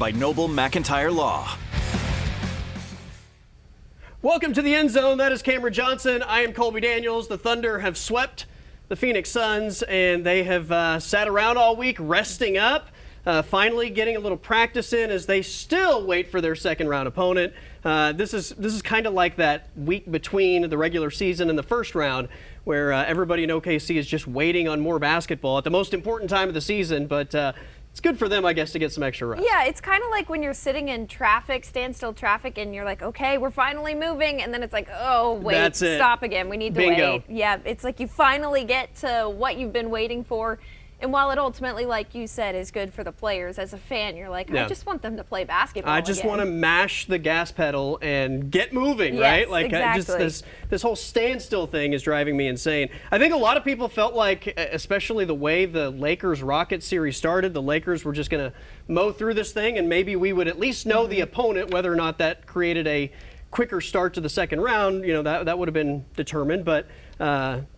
by Noble McIntyre Law. Welcome to the End Zone. That is Cameron Johnson. I am Colby Daniels. The Thunder have swept the Phoenix Suns, and they have sat around all week resting up, finally getting a little practice in as they still wait for their second-round opponent. This is kind of like that week between the regular season and the first round, where everybody in OKC is just waiting on more basketball at the most important time of the season, but it's good for them, I guess, to get some extra rest. Yeah, it's kind of like when you're sitting in traffic, standstill traffic, and you're like, okay, we're finally moving, and then it's like, oh, wait, stop again. We need to wait. Yeah, it's like you finally get to what you've been waiting for. And while it ultimately, like you said, is good for the players, as a fan, you're like, I just want them to play basketball I just want to mash the gas pedal and get moving, right? Like exactly. just this whole standstill thing is driving me insane. I think a lot of people felt like, especially the way the Lakers-Rockets series started, the Lakers were just going to mow through this thing, and maybe we would at least know the opponent, whether or not that created a quicker start to the second round. You know, that would have been determined, but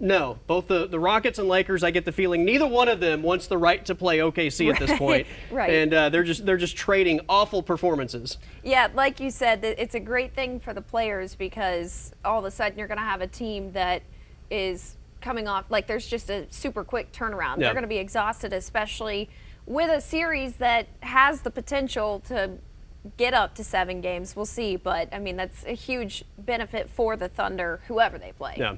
no, both the Rockets and Lakers, I get the feeling neither one of them wants the right to play OKC at this point. Right. And they're just trading awful performances. Yeah, like you said, it's a great thing for the players because all of a sudden you're going to have a team that is coming off, like there's just a super quick turnaround. They're going to be exhausted, especially with a series that has the potential to get up to 7 games. We'll see, but I mean that's a huge benefit for the Thunder, whoever they play. Yeah.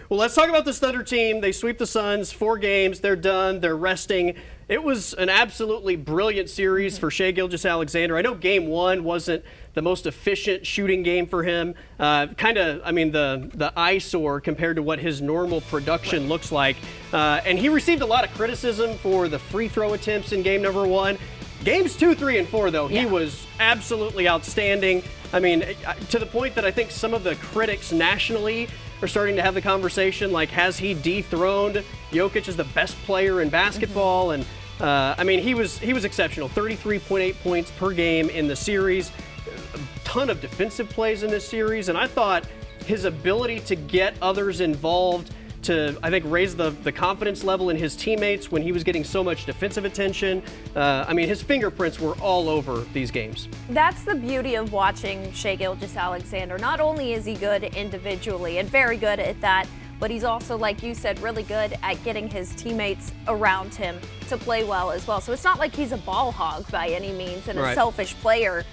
Well, let's talk about this Thunder team. They sweep the Suns, 4 games. They're done. They're resting. It was an absolutely brilliant series for Shai Gilgeous-Alexander. I know Game 1 wasn't the most efficient shooting game for him. The eyesore compared to what his normal production looks like. And he received a lot of criticism for the free throw attempts in Game number 1. Games 2, 3, and 4, though, he was absolutely outstanding. I mean, to the point that I think some of the critics nationally are starting to have the conversation, like, has he dethroned Jokic as the best player in basketball? And, he was exceptional. 33.8 points per game in the series. A ton of defensive plays in this series. And I thought his ability to get others involved to, I think, raise the confidence level in his teammates when he was getting so much defensive attention. His fingerprints were all over these games. That's the beauty of watching Shai Gilgeous-Alexander. Not only is he good individually and very good at that, but he's also, like you said, really good at getting his teammates around him to play well as well. So it's not like he's a ball hog by any means and a selfish player.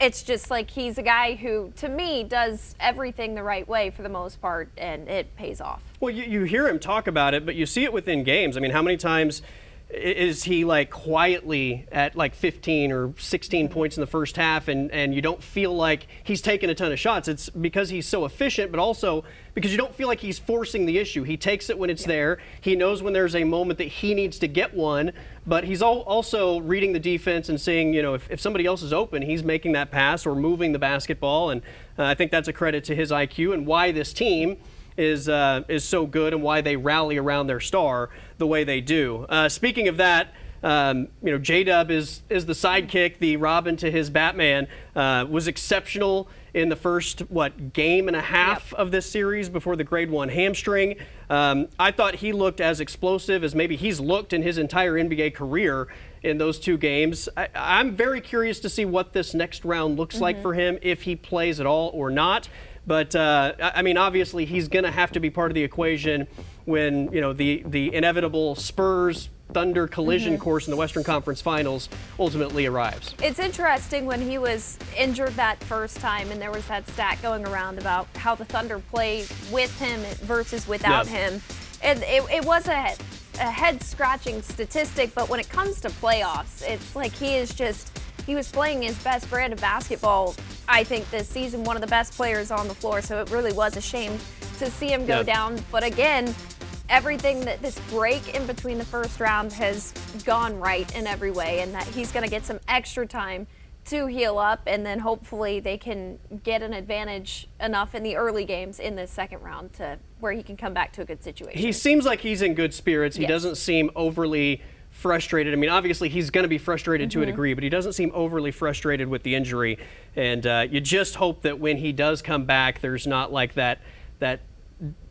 It's just like he's a guy who, to me, does everything the right way for the most part, and it pays off. Well, you hear him talk about it, but you see it within games. I mean, how many times is he like quietly at like 15 or 16 points in the first half and you don't feel like he's taking a ton of shots? It's because he's so efficient, but also because you don't feel like he's forcing the issue. He takes it when it's there. He knows when there's a moment that he needs to get one, but he's also reading the defense and seeing, if somebody else is open, he's making that pass or moving the basketball. And I think that's a credit to his IQ and why this team is so good and why they rally around their star the way they do. Speaking of that, J-Dub is the sidekick, the Robin to his Batman, was exceptional in the first, game and a half of this series before the grade 1 hamstring. I thought he looked as explosive as maybe he's looked in his entire NBA career in those 2 games. I'm very curious to see what this next round looks like for him, if he plays at all or not. But, obviously he's going to have to be part of the equation when, the inevitable Spurs Thunder collision course in the Western Conference Finals ultimately arrives. It's interesting when he was injured that first time and there was that stat going around about how the Thunder play with him versus without him. And it was a head-scratching statistic, but when it comes to playoffs, it's like he was playing his best brand of basketball, I think, this season, one of the best players on the floor, so it really was a shame to see him go down. But again, everything that this break in between the first round has gone right in every way, and that he's going to get some extra time to heal up, and then hopefully they can get an advantage enough in the early games in this second round to where he can come back to a good situation. He seems like he's in good spirits. He doesn't seem overly frustrated. I mean, obviously he's going to be frustrated to a degree, but he doesn't seem overly frustrated with the injury. And you just hope that when he does come back, there's not like that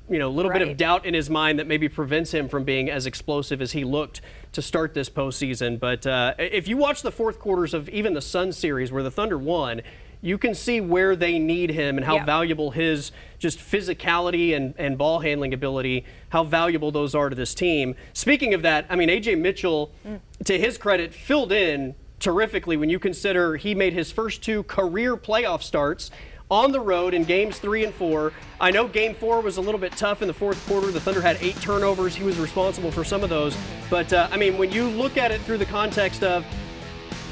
little bit of Right. doubt in his mind that maybe prevents him from being as explosive as he looked to start this postseason. But if you watch the fourth quarters of even the Suns series where the Thunder won, you can see where they need him and how Yeah. valuable his just physicality and ball handling ability, how valuable those are to this team. Speaking of that, I mean, A.J. Mitchell, to his credit, filled in terrifically when you consider he made his first 2 career playoff starts on the road in games 3 and 4. I know game 4 was a little bit tough in the fourth quarter. The Thunder had 8 turnovers. He was responsible for some of those. But, I mean, when you look at it through the context of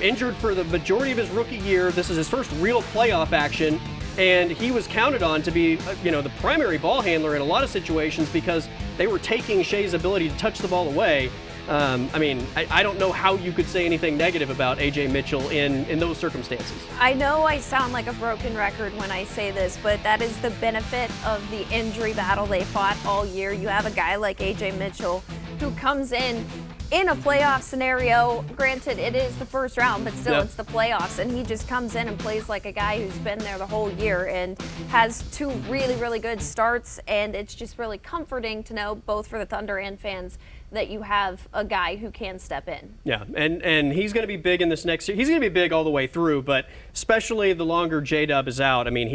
injured for the majority of his rookie year, this is his first real playoff action, and he was counted on to be, the primary ball handler in a lot of situations because they were taking Shea's ability to touch the ball away. I don't know how you could say anything negative about A.J. Mitchell in those circumstances. I know I sound like a broken record when I say this, but that is the benefit of the injury battle they fought all year. You have a guy like A.J. Mitchell who comes in a playoff scenario. Granted, it is the first round, but still Yep. it's the playoffs, and he just comes in and plays like a guy who's been there the whole year and has 2 really, really good starts, and it's just really comforting to know, both for the Thunder and fans, that you have a guy who can step in. Yeah, and he's going to be big in this next year. He's going to be big all the way through, but especially the longer J-Dub is out. I mean,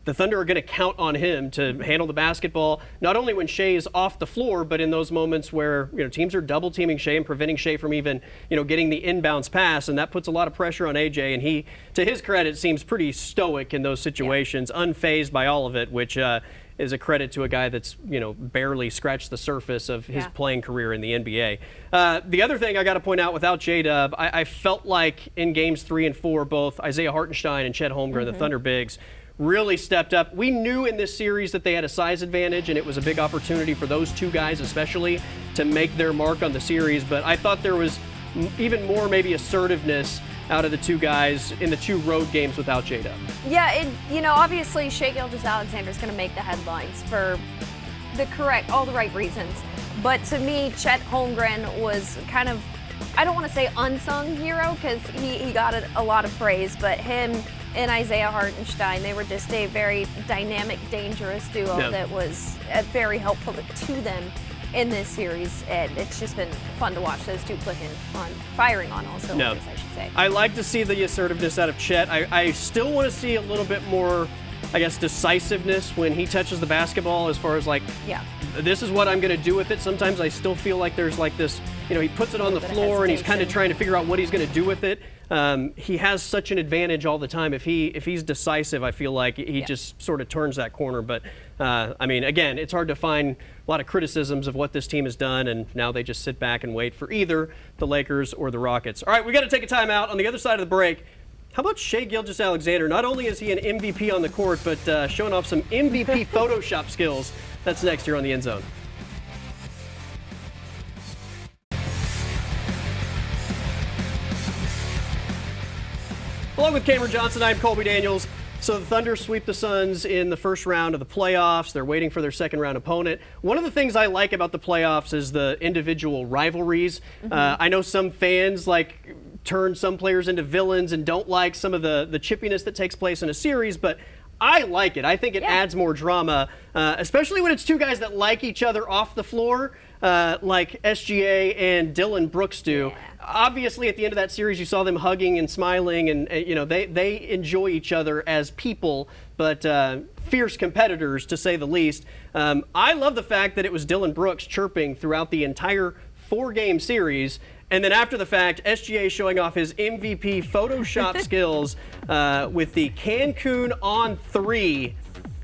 the Thunder are going to count on him to handle the basketball, not only when Shea is off the floor, but in those moments where teams are double teaming Shea and preventing Shea from even getting the inbounds pass, and that puts a lot of pressure on AJ. And he, to his credit, seems pretty stoic in those situations, unfazed by all of it, which is a credit to a guy that's barely scratched the surface of his playing career in the NBA. The other thing I got to point out, without J-Dub, I felt like in games 3 and 4, both Isaiah Hartenstein and Chet Holmgren, the Thunder bigs, really stepped up. We knew in this series that they had a size advantage, and it was a big opportunity for those 2 guys especially to make their mark on the series, but I thought there was even more maybe assertiveness out of the 2 guys in the 2 road games without J-Dub. Yeah, and obviously Shea Gilgeous-Alexander is going to make the headlines for all the right reasons. But to me, Chet Holmgren was kind of, I don't want to say unsung hero because he got a lot of praise, but him and Isaiah Hartenstein, they were just a very dynamic, dangerous duo that was very helpful to them in this series, and it's just been fun to watch those 2 firing on all cylinders, I should say. I like to see the assertiveness out of Chet. I still want to see a little bit more, I guess, decisiveness when he touches the basketball, as far as this is what I'm going to do with it. Sometimes I still feel like there's this, he puts it on the floor and he's kind of trying to figure out what he's going to do with it. He has such an advantage all the time. If he's decisive, I feel like he just sort of turns that corner. But again, it's hard to find a lot of criticisms of what this team has done, and now they just sit back and wait for either the Lakers or the Rockets. All right, we got to take a timeout. On the other side of the break, how about Shea Gilgeous-Alexander? Not only is he an MVP on the court, but showing off some MVP Photoshop skills. That's next here on The End Zone. Along with Cameron Johnson, I'm Colby Daniels. So the Thunder sweep the Suns in the first round of the playoffs. They're waiting for their second round opponent. One of the things I like about the playoffs is the individual rivalries. I know some fans turn some players into villains and don't like some of the chippiness that takes place in a series, but I like it. I think it adds more drama, especially when it's 2 guys that like each other off the floor, like SGA and Dylan Brooks do. Yeah. Obviously, at the end of that series, you saw them hugging and smiling, and they enjoy each other as people, but fierce competitors, to say the least. I love the fact that it was Dylan Brooks chirping throughout the entire 4-game series. And then after the fact, SGA showing off his MVP Photoshop skills with the Cancun on 3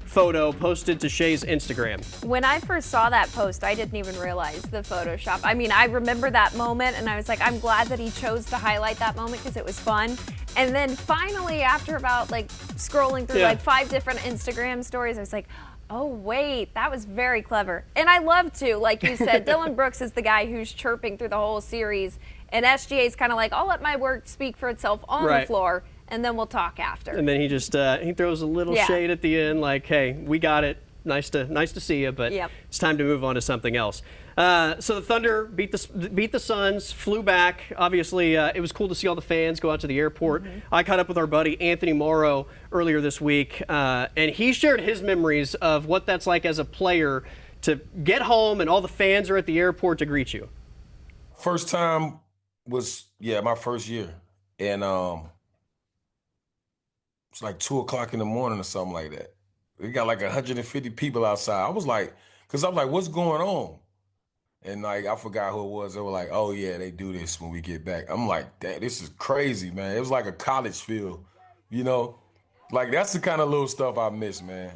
photo posted to Shea's Instagram. When I first saw that post, I didn't even realize the Photoshop. I mean, I remember that moment, and I was like, I'm glad that he chose to highlight that moment because it was fun. And then finally, after about scrolling through 5 different Instagram stories, I was like, oh, wait, that was very clever. And I love to, like you said, Dylan Brooks is the guy who's chirping through the whole series, and SGA's kind of like, I'll let my work speak for itself on the floor, and then we'll talk after. And then he just he throws a little shade at the end, like, hey, we got it. Nice to see you, but it's time to move on to something else. So the Thunder beat the Suns, flew back. Obviously, it was cool to see all the fans go out to the airport. I caught up with our buddy Anthony Morrow earlier this week, and he shared his memories of what that's like as a player to get home and all the fans are at the airport to greet you? First time was, my first year. And it's like 2 o'clock in the morning or something like that. We got like 150 people outside. I was like, because I'm like, what's going on? And like, I forgot who it was. They were like, oh yeah, they do this when we get back. I'm like, damn, this is crazy, man. It was like a college feel, you know? Like, that's the kind of little stuff I miss, man.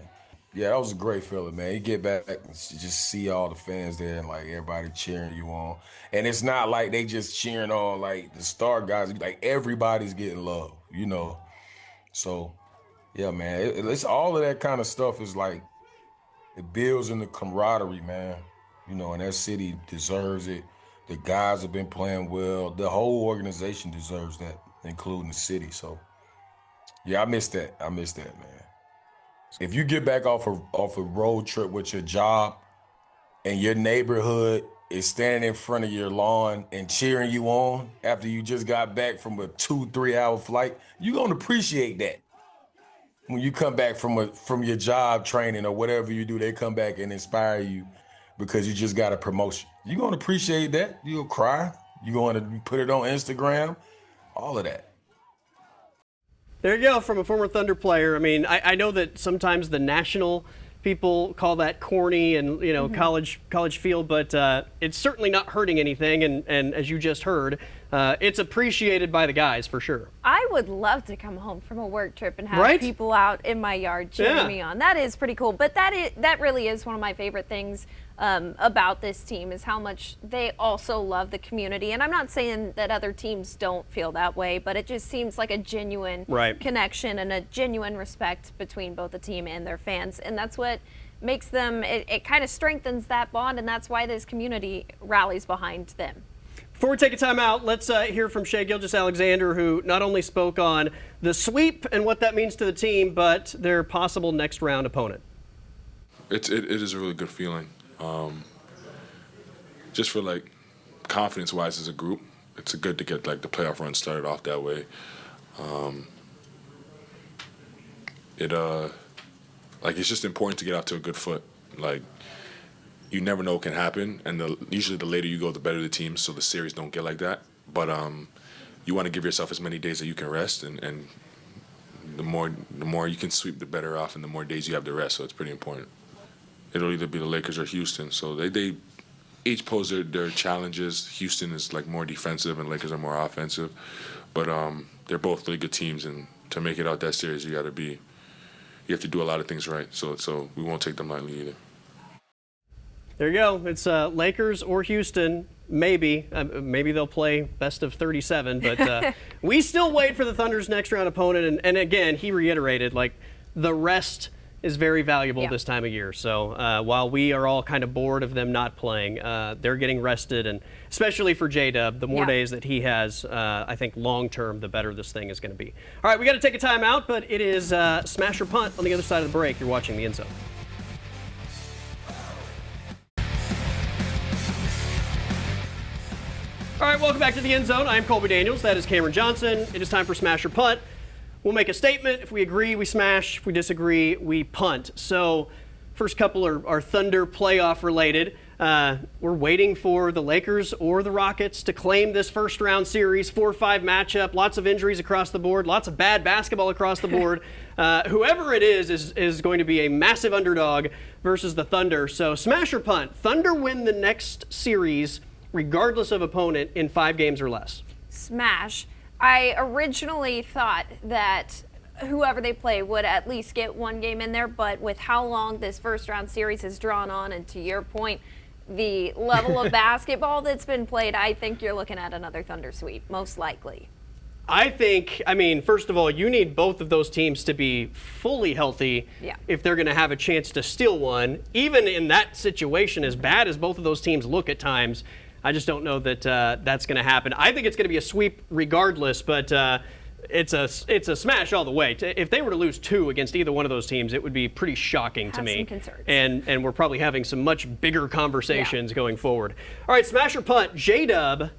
Yeah, that was a great feeling, man. You get back and just see all the fans there and like everybody cheering you on. And it's not like they just cheering on like the star guys. Like everybody's getting love, you know? So, yeah, man, it's all of that kind of stuff is like, it builds in the camaraderie, man. You know, and that city deserves it. The guys have been playing well. The whole organization deserves that, including the city. So, yeah, I miss that. I miss that, man. If you get back off a road trip with your job and your neighborhood is standing in front of your lawn and cheering you on after you just got back from a 2-3 hour flight, you're gonna appreciate that. When you come back from your job training or whatever you do, they come back and inspire you because you just got a promotion. You're gonna appreciate that. You'll cry. You're going to put it on Instagram, all of that. There you go, from a former Thunder player. I mean, I know that sometimes the national people call that corny and, you know, college feel, but it's certainly not hurting anything. And as you just heard, it's appreciated by the guys for sure. I would love to come home from a work trip and have people out in my yard cheering me on. That is pretty cool. But that really is one of my favorite things about this team is how much they also love the community. And I'm not saying that other teams don't feel that way, but it just seems like a genuine connection and a genuine respect between both the team and their fans. And that's what makes them, it kind of strengthens that bond, and that's why this community rallies behind them. Before we take a time out, let's hear from Shai Gilgeous-Alexander, who not only spoke on the sweep and what that means to the team, but their possible next round opponent. It is a really good feeling. Just for like confidence-wise as a group, it's good to get like the playoff run started off that way. It's just important to get out to a good foot. Like, you never know what can happen, and usually the later you go, the better the team, so the series don't get like that. But you want to give yourself as many days that you can rest, and the more you can sweep, the better off, and the more days you have to rest. So it's pretty important. It'll either be the Lakers or Houston. So they each pose their challenges. Houston is like more defensive, and Lakers are more offensive. But they're both really good teams, and to make it out that series, you have to do a lot of things right. So we won't take them lightly either. There you go. It's Lakers or Houston. Maybe they'll play best of 37, but we still wait for the Thunder's next round opponent. And again, he reiterated, like, the rest is very valuable this time of year. So while we are all kind of bored of them not playing, they're getting rested, and especially for J-Dub, the more days that he has, I think long term, the better this thing is going to be. All right, we got to take a time out, but it is Smash or Punt on the other side of the break. You're watching The End Zone. All right, welcome back to The End Zone. I'm Colby Daniels. That is Cameron Johnson. It is time for Smash or Punt. We'll make a statement. If we agree, we smash. If we disagree, we punt. So first couple are Thunder playoff related. We're waiting for the Lakers or the Rockets to claim this first round series, 4-5 matchup, lots of injuries across the board, lots of bad basketball across the board. Whoever it is going to be a massive underdog versus the Thunder. So smash or punt, Thunder win the next series regardless of opponent in 5 games or less. Smash. I originally thought that whoever they play would at least get 1 game in there, but with how long this first round series has drawn on, and to your point, the level of basketball that's been played, I think you're looking at another Thunder sweep, most likely. I mean, first of all, you need both of those teams to be fully healthy if they're going to have a chance to steal one. Even in that situation, as bad as both of those teams look at times, I just don't know that that's going to happen. I think it's going to be a sweep regardless, but it's a smash all the way. If they were to lose 2 against either one of those teams, it would be pretty shocking to me. Some concerns. And we're probably having some much bigger conversations going forward. All right, smash or punt. J-Dub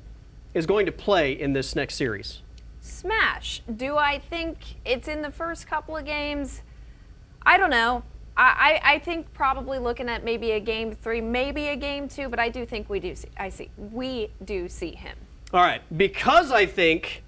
is going to play in this next series. Smash. Do I think it's in the first couple of games? I don't know. I think probably looking at maybe a game 3, maybe a game 2, but I do think we do see him. All right, because I think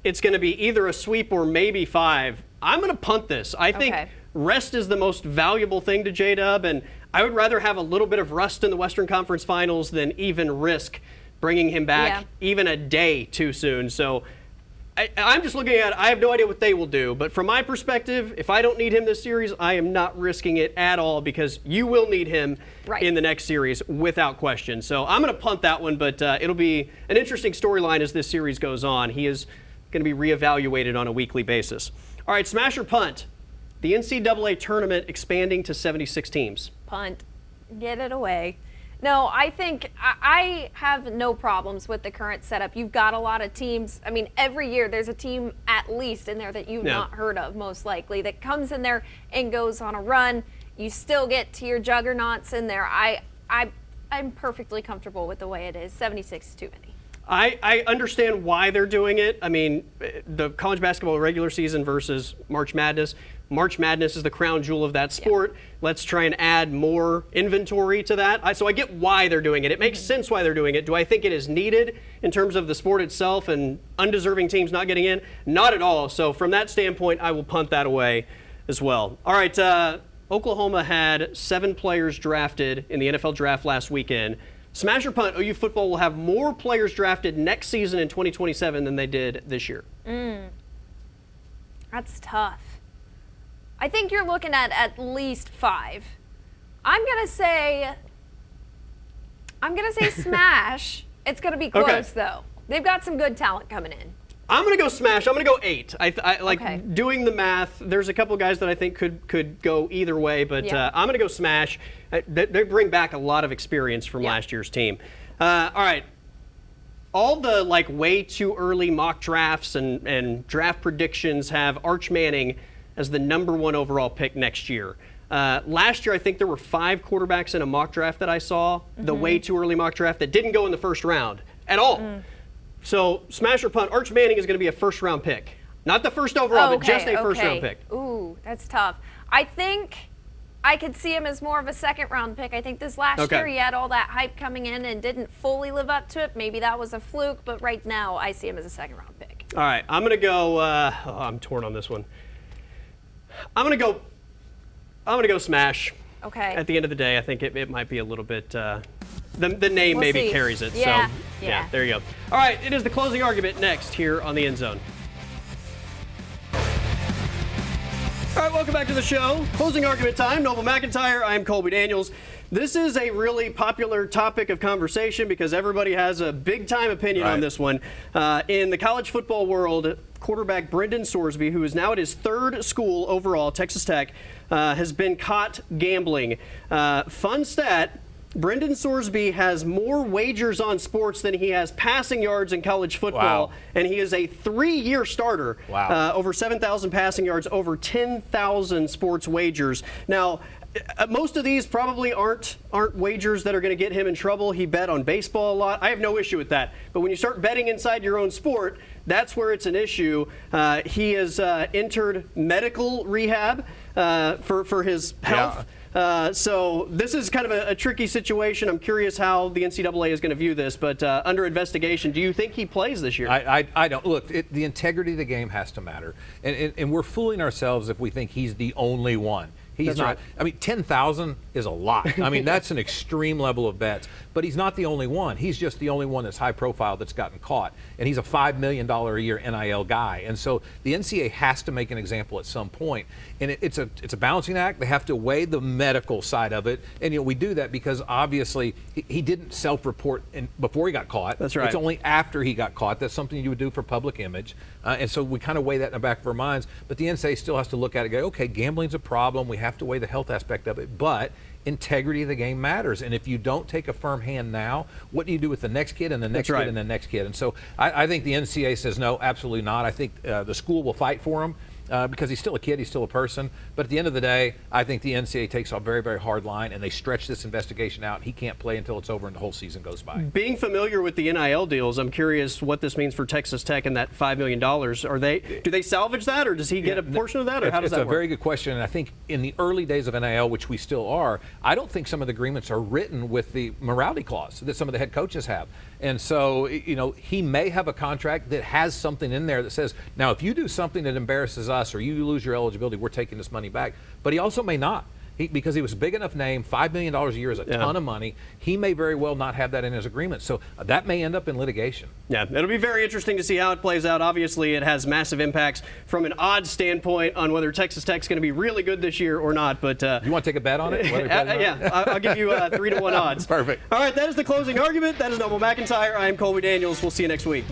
it's going to be either a sweep or maybe 5, I'm going to punt this. I think rest is the most valuable thing to J-Dub, and I would rather have a little bit of rust in the Western Conference Finals than even risk bringing him back even a day too soon. So I'm just looking at it. I have no idea what they will do, but from my perspective, if I don't need him this series, I am not risking it at all because you will need him in the next series without question. So I'm going to punt that one, but it'll be an interesting storyline as this series goes on. He is going to be reevaluated on a weekly basis. All right, smash or punt? The NCAA tournament expanding to 76 teams. Punt. Get it away. No, I think I have no problems with the current setup. You've got a lot of teams. I mean, every year there's a team at least in there that you've not heard of, most likely, that comes in there and goes on a run. You still get to your juggernauts in there. I'm perfectly comfortable with the way it is. 76 is too many. I understand why they're doing it. I mean, the college basketball regular season versus March Madness. March Madness is the crown jewel of that sport. Yeah. Let's try and add more inventory to that. So I get why they're doing it. It makes sense why they're doing it. Do I think it is needed in terms of the sport itself and undeserving teams not getting in? Not at all. So from that standpoint, I will punt that away as well. All right, Oklahoma had 7 players drafted in the NFL draft last weekend. Smash or punt, OU football will have more players drafted next season in 2027 than they did this year. That's tough. I think you're looking at least 5. I'm gonna say smash. It's gonna be close though. They've got some good talent coming in. I'm gonna go smash. I'm gonna go 8. I like doing the math. There's a couple guys that I think could go either way, but I'm gonna go smash. They bring back a lot of experience from last year's team. All right. All the way too early mock drafts and draft predictions have Arch Manning as the #1 overall pick next year. Last year, I think there were 5 quarterbacks in a mock draft that I saw, the way too early mock draft, that didn't go in the first round at all. So, smash or punt, Arch Manning is going to be a first-round pick. Not the first overall, but just a first-round pick. Ooh, that's tough. I think I could see him as more of a second-round pick. I think this last year he had all that hype coming in and didn't fully live up to it. Maybe that was a fluke, but right now I see him as a second-round pick. All right, I'm going to go I'm torn on this one. I'm gonna go smash. Okay. At the end of the day, I think it might be a little bit. The name maybe carries it. Yeah. So yeah, there you go. All right, it is the closing argument next here on the End Zone. All right, welcome back to the show. Closing argument time. Noble McIntyre. I'm Colby Daniels. This is a really popular topic of conversation because everybody has a big-time opinion on this one. In the college football world, quarterback Brendan Sorsby, who is now at his 3rd school overall, Texas Tech, has been caught gambling. Fun stat, Brendan Sorsby has more wagers on sports than he has passing yards in college football, and he is a 3-year starter. Over 7,000 passing yards, over 10,000 sports wagers. Now, most of these probably aren't wagers that are going to get him in trouble. He bet on baseball a lot. I have no issue with that. But when you start betting inside your own sport, that's where it's an issue. He has entered medical rehab for his health. So this is kind of a tricky situation. I'm curious how the NCAA is going to view this, but under investigation, do you think he plays this year? I don't. Look, the integrity of the game has to matter. And we're fooling ourselves if we think he's the only one. He's not. I mean, 10,000 is a lot. I mean, that's an extreme level of bets. But he's not the only one. He's just the only one that's high profile that's gotten caught. And he's a $5 million a year NIL guy. And so the NCAA has to make an example at some point. And it's a balancing act. They have to weigh the medical side of it. And we do that because obviously he didn't self-report before he got caught. That's right. It's only after he got caught. That's something you would do for public image. And so we kind of weigh that in the back of our minds. But the NCAA still has to look at it and go, okay, gambling's a problem. We have to weigh the health aspect of it. But integrity of the game matters. And if you don't take a firm hand now, what do you do with the next kid and the next kid and the next kid? And so I think the NCAA says no, absolutely not. I think the school will fight for him. because he's still a kid, he's still a person. But at the end of the day, I think the NCAA takes a very, very hard line, and they stretch this investigation out. He can't play until it's over and the whole season goes by. Being familiar with the NIL deals, I'm curious what this means for Texas Tech and that $5 million. Do they salvage that, or does he get a portion of that, or how does that work? It's a very good question, and I think in the early days of NIL, which we still are, I don't think some of the agreements are written with the morality clause that some of the head coaches have. And so, he may have a contract that has something in there that says, now, if you do something that embarrasses us or you lose your eligibility, we're taking this money back. But he also may not. Because he was a big enough name, $5 million a year is a ton of money. He may very well not have that in his agreement. So that may end up in litigation. Yeah, it'll be very interesting to see how it plays out. Obviously, it has massive impacts from an odds standpoint on whether Texas Tech's going to be really good this year or not. But you want to take a bet on it? I'll give you 3-1 odds. Perfect. All right, that is the closing argument. That is Noble McIntyre. I am Colby Daniels. We'll see you next week.